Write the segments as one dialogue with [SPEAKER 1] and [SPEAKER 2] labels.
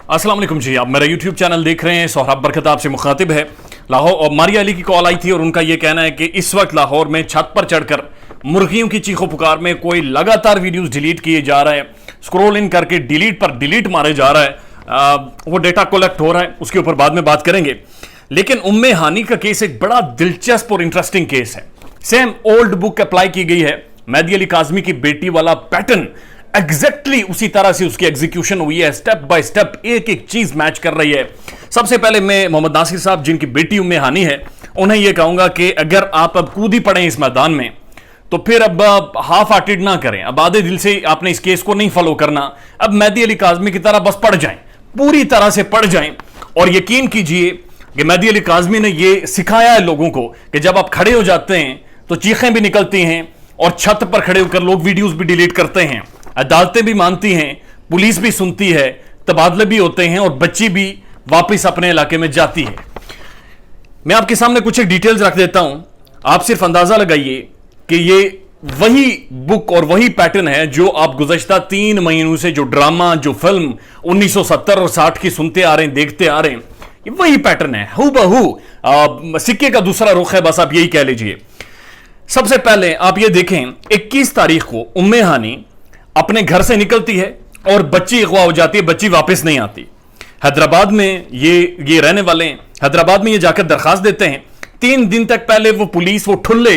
[SPEAKER 1] अस्सलाम वालेकुम जी, आप मेरा यूट्यूब चैनल देख रहे हैं। सोहराब बरकत आपसे मुखातिब है। लाहौर और मारिया अली की कॉल आई थी और उनका यह कहना है कि इस वक्त लाहौर में छत पर चढ़कर मुर्गियों की चीखों पुकार में कोई लगातार वीडियोस डिलीट किए जा रहे हैं, स्क्रॉल इन करके डिलीट पर डिलीट मारे जा रहा है। वो डेटा कलेक्ट हो रहा है, उसके ऊपर बाद में बात करेंगे। लेकिन उम्मे हानी का केस एक बड़ा दिलचस्प और इंटरेस्टिंग केस है। सेम ओल्ड बुक अप्लाई की गई है, मेहदी अली काज़मी की बेटी वाला पैटर्न एग्जैक्टली उसी तरह से उसकी एग्जीक्यूशन हुई है। स्टेप बाय स्टेप एक एक चीज मैच कर रही है। सबसे पहले मैं मोहम्मद नासिर साहब, जिनकी बेटी उम्मे हानी है, उन्हें यह कहूंगा कि अगर आप अब कूद ही पड़े इस मैदान में तो फिर अब हाफ हार्टेड ना करें, अब आधे दिल से आपने इस केस को नहीं फॉलो करना। अब मेहदी अली काज़मी की तरह बस पड़ जाएं, पूरी तरह से पड़ जाएं। और यकीन कीजिए कि मेहदी अली काज़मी ने यह सिखाया है लोगों को कि जब आप खड़े हो जाते हैं तो चीखें भी निकलती हैं और छत पर खड़े होकर लोग वीडियोस भी डिलीट करते हैं, अदालतें भी मानती हैं, पुलिस भी सुनती है, तबादले भी होते हैं और बच्ची भी वापस अपने इलाके में जाती है। मैं आपके सामने कुछ एक डिटेल्स रख देता हूं, आप सिर्फ अंदाजा लगाइए कि ये वही बुक और वही पैटर्न है जो आप गुज़श्ता 3 महीनों से जो ड्रामा, जो फिल्म 1970 और 60 की सुनते आ रहे हैं, देखते आ रहे हैं, ये वही पैटर्न है, हूबहू सिक्के का दूसरा रुख है, बस आप यही कह लीजिए। सबसे पहले आप ये देखें, 21 तारीख को उम्मे हानी अपने घर से निकलती है और बच्ची अगवा हो जाती है, बच्ची वापस नहीं आती। हैदराबाद में ये रहने वाले हैं, हैदराबाद में ये जाकर दरखास्त देते हैं। 3 दिन तक पहले वो पुलिस, वो ठुल्ले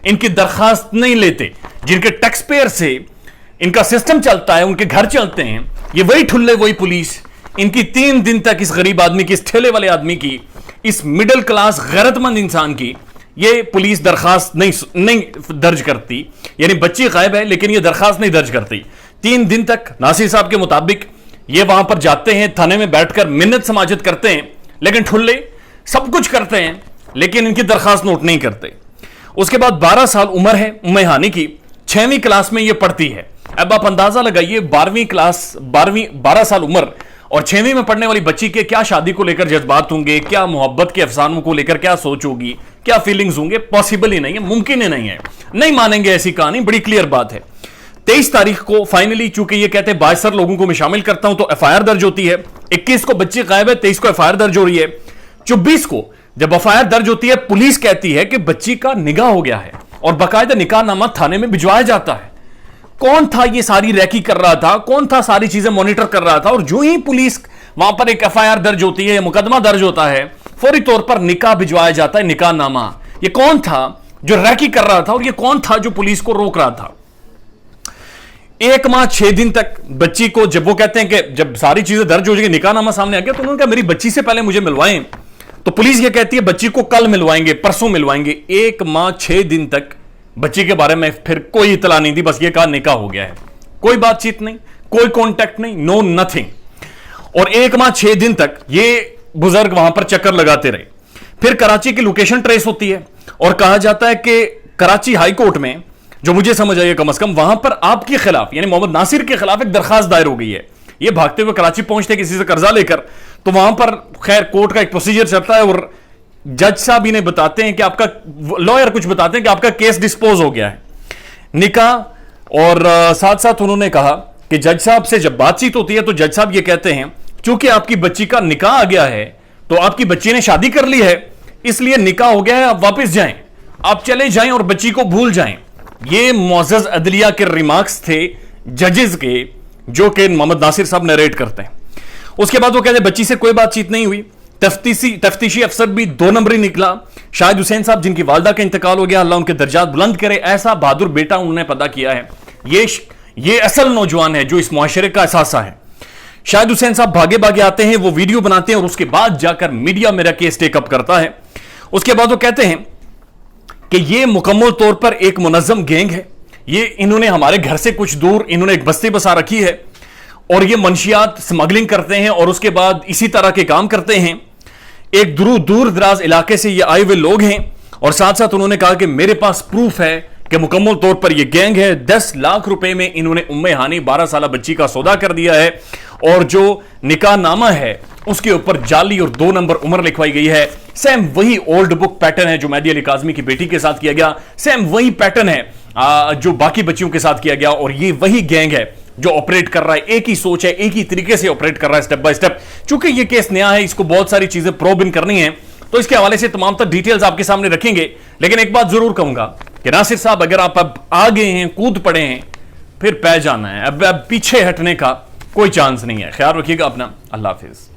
[SPEAKER 1] इनकी दरखास्त नहीं लेते, जिनके टैक्स पेयर से इनका सिस्टम चलता है, उनके घर चलते हैं, ये वही ठुल्ले, वही पुलिस इनकी 3 दिन तक इस गरीब आदमी की, इस ठेले वाले आदमी की, इस मिडिल क्लास गैरतमंद इंसान की ये पुलिस दरखास्त नहीं दर्ज करती। यानी बच्ची गायब है लेकिन ये दरखास्त नहीं दर्ज करती। 3 दिन तक नासिर साहब के मुताबिक ये वहां पर जाते हैं, थाने में बैठकर मिन्नत समाजत करते हैं, लेकिन ठुल्ले सब कुछ करते हैं लेकिन इनकी दरखास्त नोट नहीं करते। उसके बाद 12 साल उम्र है उम्मे हानी की, 6वीं क्लास में ये पढ़ती है। अब आप अंदाजा लगाइए, 12 साल उम्र और 6वीं में पढ़ने वाली बच्ची के क्या शादी को लेकर जज्बात होंगे, क्या मोहब्बत के अफसानों को लेकर क्या सोच होगी, क्या फीलिंग्स होंगे। पॉसिबल ही नहीं है, मुमकिन ही नहीं है, नहीं मानेंगे ऐसी कहानी, बड़ी क्लियर बात है। 23 तारीख को फाइनली, चूंकि ये कहते हैं 22 लोगों को मैं शामिल करता हूं, तो एफआईआर दर्ज होती है। 21 को बच्ची गायब है, 23 को एफआईआर दर्ज हो रही है। 24 को जब एफआईआर दर्ज होती है, पुलिस कहती है कि बच्ची का निकाह हो गया है और बाकायदा निकाहनामा थाने में भिजवाया जाता है। कौन था ये सारी रैकी कर रहा था, कौन था सारी चीजें मॉनिटर कर रहा था? और जो ही पुलिस वहां पर एक एफआईआर दर्ज होती है, मुकदमा दर्ज होता है, फौरी तौर पर निकाह भिजवाया जाता है, निकाहनामा। ये कौन था जो रैकी कर रहा था और ये कौन था जो पुलिस को रोक रहा था? 1 माह 6 दिन तक बच्ची को, जब वो कहते हैं कि जब सारी चीजें दर्ज हो जाएगी, निकाहनामा सामने आ गया, तो उन्होंने कहा मेरी बच्ची से पहले मुझे मिलवाएं। तो पुलिस ये कहती है बच्ची को कल मिलवाएंगे, परसों मिलवाएंगे। 1 माह 6 दिन तक बच्ची के बारे में फिर कोई इतला नहीं दी, बस ये कहा निकाह हो गया है, कोई बातचीत नहीं, कोई कॉन्टैक्ट नहीं, नो नथिंग। और 1 माह 6 दिन तक ये बुजुर्ग वहां पर चक्कर लगाते रहे। फिर कराची की लोकेशन ट्रेस होती है और कहा जाता है कि कराची हाई कोर्ट में, जो मुझे समझ आई है कम से कम, वहां पर आपके खिलाफ यानी मोहम्मद नासिर के खिलाफ एक दरखास्त दायर हो गई है। ये भागते हुए कराची पहुंचते किसी से कर्जा लेकर, तो वहां पर खैर कोर्ट का एक प्रोसीजर चलता है और जज साहब इन्हें बताते हैं कि आपका, लॉयर कुछ बताते हैं कि आपका केस डिस्पोज हो गया है, निकाह। और साथ साथ उन्होंने कहा कि जज साहब से जब बातचीत होती है तो जज साहब ये कहते हैं चूंकि आपकी बच्ची का निकाह आ गया है, तो आपकी बच्ची ने शादी कर ली है, इसलिए निकाह हो गया है, आप वापस जाएं, आप चले जाएं और बच्ची को भूल जाएं। ये मुअज़्ज़ज़ अदलिया के रिमार्क्स थे जजेस के, जो कि मोहम्मद नासिर साहब नरेट करते हैं। उसके बाद वो कहते हैं बच्ची से कोई बातचीत नहीं हुई। तफ्तीशी अफसर भी 2 नंबरी निकला। शाहिद हुसैन साहब, जिनकी वालदा का इंतकाल हो गया, अल्लाह उनके दर्जात बुलंद करे, ऐसा बहादुर बेटा उन्होंने पैदा किया है। ये असल नौजवान है जो इस मुआशरे का असासा है। शाहिद हुसैन साहब भागे भागे आते हैं, वो वीडियो बनाते हैं और उसके बाद जाकर मीडिया मेरा केस टेकअप करता है। उसके बाद वो कहते हैं कि ये मुकम्मल तौर पर एक मुनज़्ज़म गैंग है, ये इन्होंने हमारे घर से कुछ दूर इन्होंने एक बस्ती बसा रखी है और ये मंशियात स्मगलिंग करते हैं और उसके बाद इसी तरह के काम करते हैं। एक दूर दराज इलाके से ये आए हुए लोग हैं। और साथ साथ उन्होंने कहा कि मेरे पास प्रूफ है कि मुकम्मल तौर पर यह गैंग है। 10 लाख रुपए में इन्होंने उम्मे हानी 12 साल बच्ची का सौदा कर दिया है और जो निकाह नामा है उसके ऊपर जाली और 2 नंबर उम्र लिखवाई गई है। सेम वही ओल्ड बुक पैटर्न है जो मेहदी अली काज़मी की बेटी के साथ किया गया, सेम वही पैटर्न है जो बाकी बच्चियों के साथ किया गया और ये वही गैंग है جو آپریٹ کر رہا ہے, ایک ہی سوچ ہے, ایک ہی طریقے سے آپریٹ کر رہا ہے اسٹیپ بائی اسٹیپ. چونکہ یہ کیس نیا ہے, اس کو بہت ساری چیزیں پروب ان کرنی ہیں, تو اس کے حوالے سے تمام تر ڈیٹیلز آپ کے سامنے رکھیں گے. لیکن ایک بات ضرور کہوں گا کہ ناصر صاحب, اگر آپ اب آگے ہیں, کود پڑے ہیں, پھر پہ جانا ہے, اب پیچھے ہٹنے کا کوئی چانس نہیں ہے. خیال رکھیے گا اپنا. اللہ حافظ.